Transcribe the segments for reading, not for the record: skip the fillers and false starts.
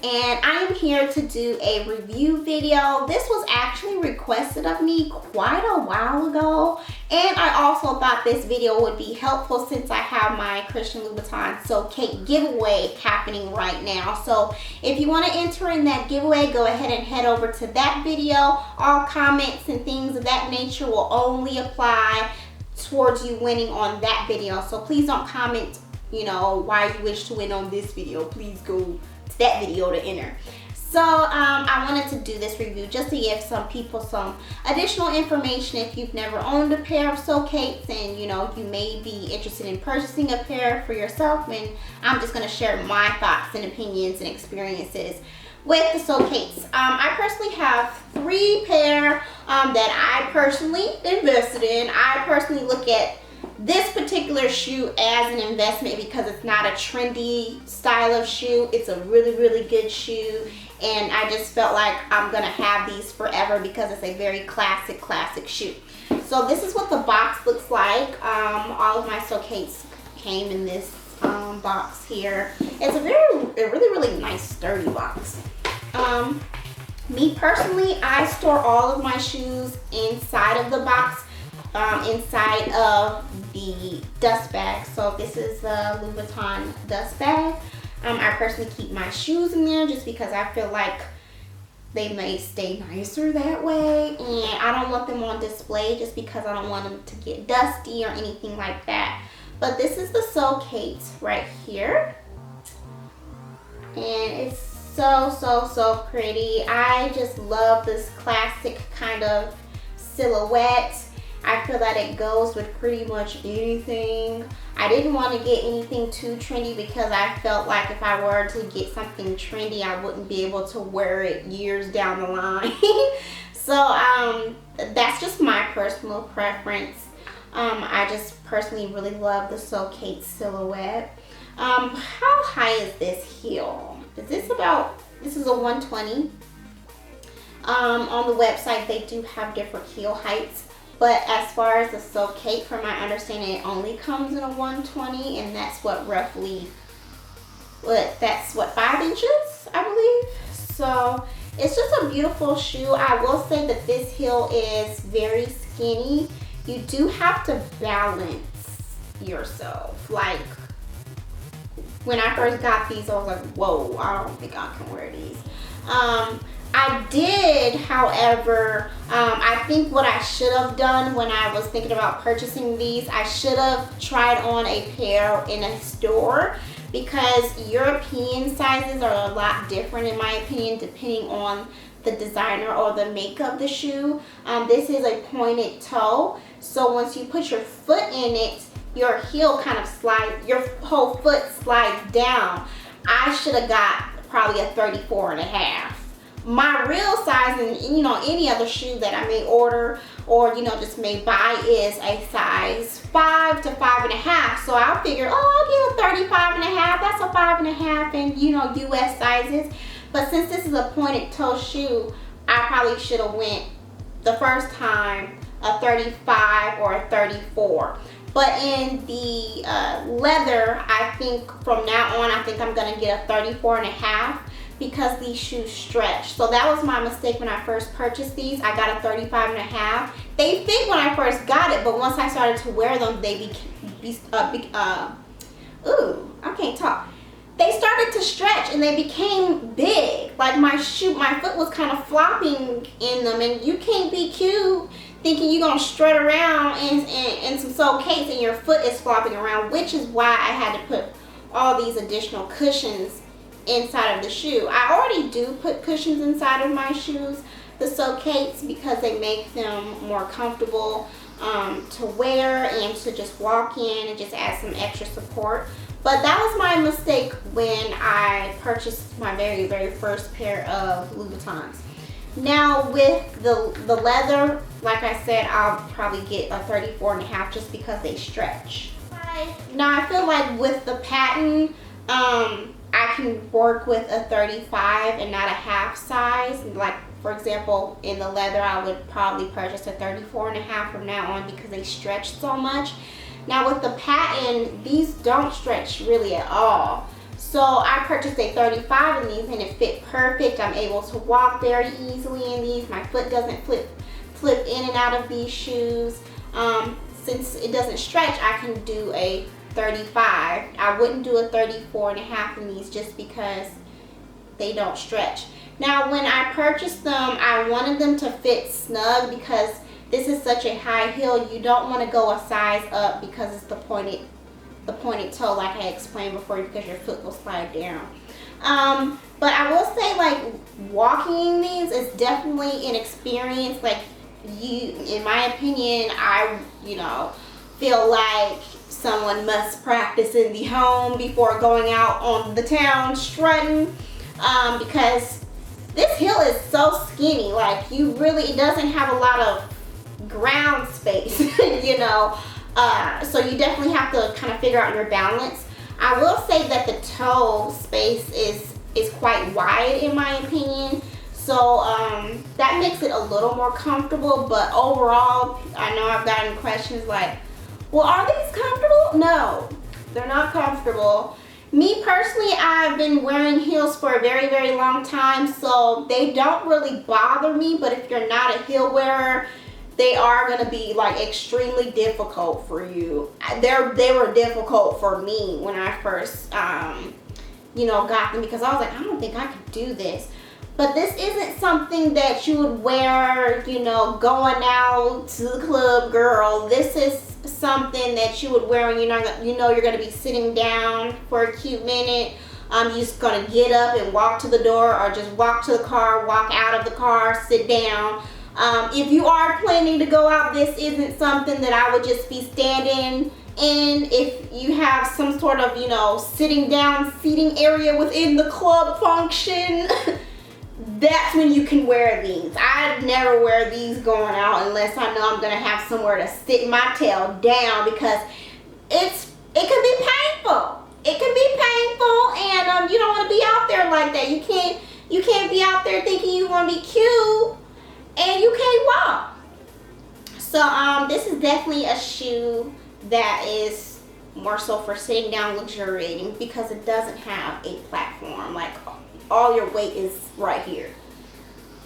and I am here to do a review video. This was actually requested of me quite a while ago, and I also thought this video would be helpful since I have my Christian Louboutin So Cake giveaway happening right now. So if you want to enter in that giveaway, go ahead and head over to that video. All comments and things of that nature will only apply towards you winning on that video. So please don't comment, you know, why you wish to win on this video. Please go to that video to enter. So I wanted to do this review just to give some people some additional information if you've never owned a pair of So Cakes and you know you may be interested in purchasing a pair for yourself. And I'm just going to share my thoughts and opinions and experiences with the So Cakes. I personally have 3 pair that I personally invested in. I personally look at this particular shoe as an investment because it's not a trendy style of shoe. It's a really good shoe, and I just felt like I'm gonna have these forever because it's a very classic shoe. So this is what the box looks like. All of my So Cakes came in this box here. It's a really nice sturdy box. Me personally, I store all of my shoes inside of the box, inside of the dust bag. So this is the Louboutin dust bag. I personally keep my shoes in there just because I feel like they may stay nicer that way, and I don't want them on display just because I don't want them to get dusty or anything like that. But this is the So Cakes right here, and it's so pretty. I just love this classic kind of silhouette. I feel that it goes with pretty much anything. I didn't want to get anything too trendy because I felt like if I were to get something trendy, I wouldn't be able to wear it years down the line. So that's just my personal preference. I just personally really love the So Cakes silhouette. How high is this heel? This is a 120. On the website they do have different heel heights, but as far as the So Cake, from my understanding, it only comes in a 120, and that's what roughly, that's what, 5 inches, I believe. So it's just a beautiful shoe. I will say that this heel is very skinny. You do have to balance yourself. Like, when I first got these, I was like, whoa, I don't think I can wear these. I did, however, I think what I should have done when I was thinking about purchasing these, I should have tried on a pair in a store, because European sizes are a lot different in my opinion depending on the designer or the make of the shoe. This is a pointed toe, so once you put your foot in it, your heel kind of slides, your whole foot slides down. I should have got probably a 34.5. My real size, and you know, any other shoe that I may order or you know just may buy, is a size 5 to 5.5. So I figured, oh, I'll get a 35.5. That's a 5.5 in, you know, US sizes. But since this is a pointed toe shoe, I probably should have went the first time a 35 or a 34. But in the leather, I think from now on, I think I'm gonna get a 34.5 because these shoes stretch. So that was my mistake when I first purchased these. I got a 35.5. They fit when I first got it, but once I started to wear them, they I can't talk. They started to stretch and they became big. Like my foot was kind of flopping in them, and you can't be cute thinking you're gonna strut around in some So Cakes and your foot is flopping around, which is why I had to put all these additional cushions inside of the shoe. I already do put cushions inside of my shoes, the So Cakes, because they make them more comfortable to wear and to just walk in and just add some extra support. But that was my mistake when I purchased my very first pair of Louboutins. Now with the leather, like I said, I'll probably get a 34.5 just because they stretch. Now I feel like with the pattern, I can work with a 35 and not a half size. Like for example, in the leather, I would probably purchase a 34.5 from now on because they stretch so much. Now with the patent, these don't stretch really at all. So I purchased a 35 in these and it fit perfect. I'm able to walk very easily in these. My foot doesn't flip in and out of these shoes. Since it doesn't stretch, I can do a 35. I wouldn't do a 34 and a half in these just because they don't stretch. Now when I purchased them, I wanted them to fit snug because this is such a high heel. You don't want to go a size up because it's the pointed toe, like I explained before, because your foot will slide down. But I will say, like, walking in these is definitely an experience. Like, in my opinion, I feel like someone must practice in the home before going out on the town strutting, because this heel is so skinny. Like, it doesn't have a lot of ground space, so you definitely have to kind of figure out your balance. I will say that the toe space is quite wide in my opinion, so that makes it a little more comfortable. But overall, I know I've gotten questions like, well, are these comfortable? No, they're not comfortable. Me personally, I've been wearing heels for a very, very long time, so they don't really bother me. But if you're not a heel wearer, they are going to be like extremely difficult for you. They were difficult for me when I first got them, because I was like, I don't think I could do this. But this isn't something that you would wear, going out to the club, girl. This is something that you would wear when you're going to be sitting down for a cute minute. You're just going to get up and walk to the door, or just walk to the car, walk out of the car, sit down. If you are planning to go out, this isn't something that I would just be standing in. If you have some sort of, sitting down seating area within the club function, that's when you can wear these. I never wear these going out unless I know I'm going to have somewhere to sit my tail down, because it can be painful. It can be painful, and you don't want to be out there like that. You can't be out there thinking you want to be cute and you can't walk. So this is definitely a shoe that is more so for sitting down, luxuriating, because it doesn't have a platform. Like, all your weight is right here.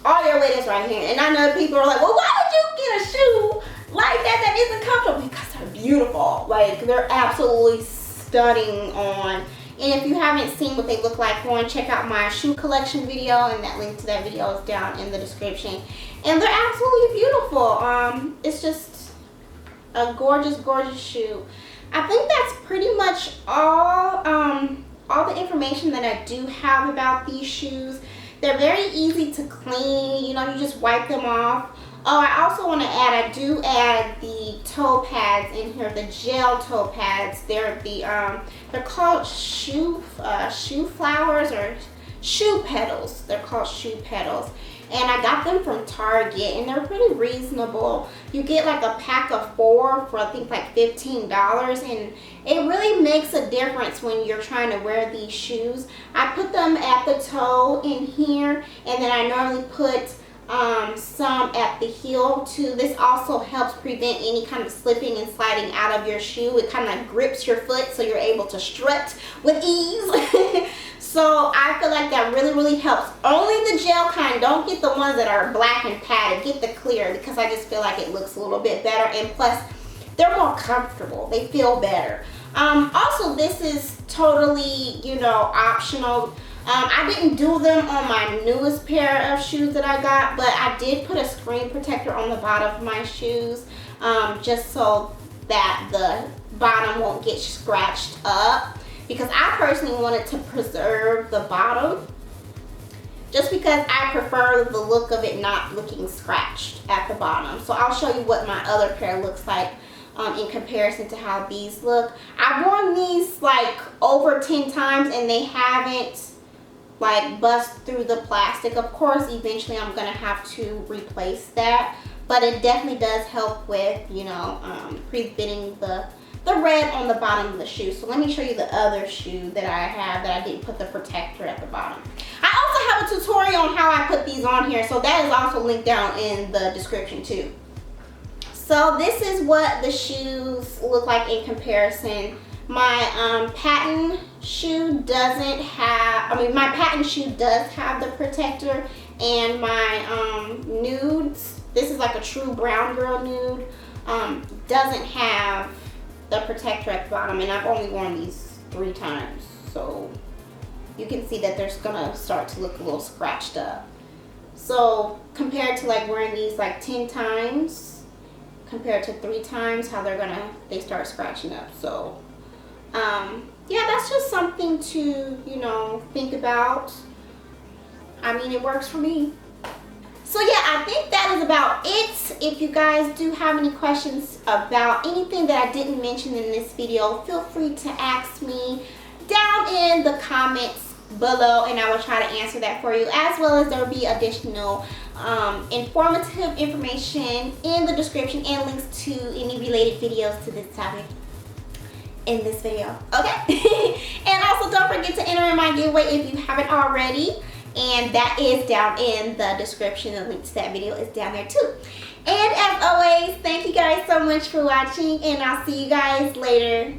All your weight is right here. And I know people are like, well, why would you get a shoe like that isn't comfortable? Because they're beautiful. Like, they're absolutely stunning on. And if you haven't seen what they look like, go and check out my shoe collection video, and that link to that video is down in the description. And they're absolutely beautiful. It's just a gorgeous, gorgeous shoe. I think that's pretty much all the information that I do have about these shoes. They're very easy to clean. You just wipe them off. Oh, I also want to add, I do add the toe pads in here, the gel toe pads. They're called shoe flowers, or shoe petals. They're called shoe petals. And I got them from Target, and they're pretty reasonable. You get like a pack of 4 for I think like $15, and it really makes a difference when you're trying to wear these shoes. I put them at the toe in here, and then I normally put some at the heel too. This also helps prevent any kind of slipping and sliding out of your shoe. It kind of grips your foot so you're able to strut with ease. So I feel like that really, really helps. Only the gel kind. Don't get the ones that are black and padded. Get the clear, because I just feel like it looks a little bit better, and plus they're more comfortable. They feel better. Also, this is totally, optional. I didn't do them on my newest pair of shoes that I got, but I did put a screen protector on the bottom of my shoes, just so that the bottom won't get scratched up, because I personally wanted to preserve the bottom, just because I prefer the look of it not looking scratched at the bottom. So I'll show you what my other pair looks like in comparison to how these look. I've worn these like over 10 times, and they haven't like bust through the plastic. Of course, eventually I'm gonna have to replace that, but it definitely does help with preventing the red on the bottom of the shoe. So let me show you the other shoe that I have that I didn't put the protector at the bottom. I also have a tutorial on how I put these on here, so that is also linked down in the description too. So this is what the shoes look like in comparison. My patent shoe doesn't have, I mean my patent shoe does have the protector, and my nudes, this is like a true brown girl nude, doesn't have the protector at the bottom, and I've only worn these 3 times, so you can see that they're gonna start to look a little scratched up. So compared to like wearing these like 10 times compared to 3 times, how they start scratching up. So yeah, that's just something to, you know, think about. I mean, it works for me. So yeah, I think that is about it. If you guys do have any questions about anything that I didn't mention in this video, feel free to ask me down in the comments below, and I will try to answer that for you, as well as there will be additional informative information in the description and links to any related videos to this topic in this video, okay? And also don't forget to enter in my giveaway if you haven't already, and that is down in the description. The link to that video is down there too. And as always, thank you guys so much for watching, and I'll see you guys later.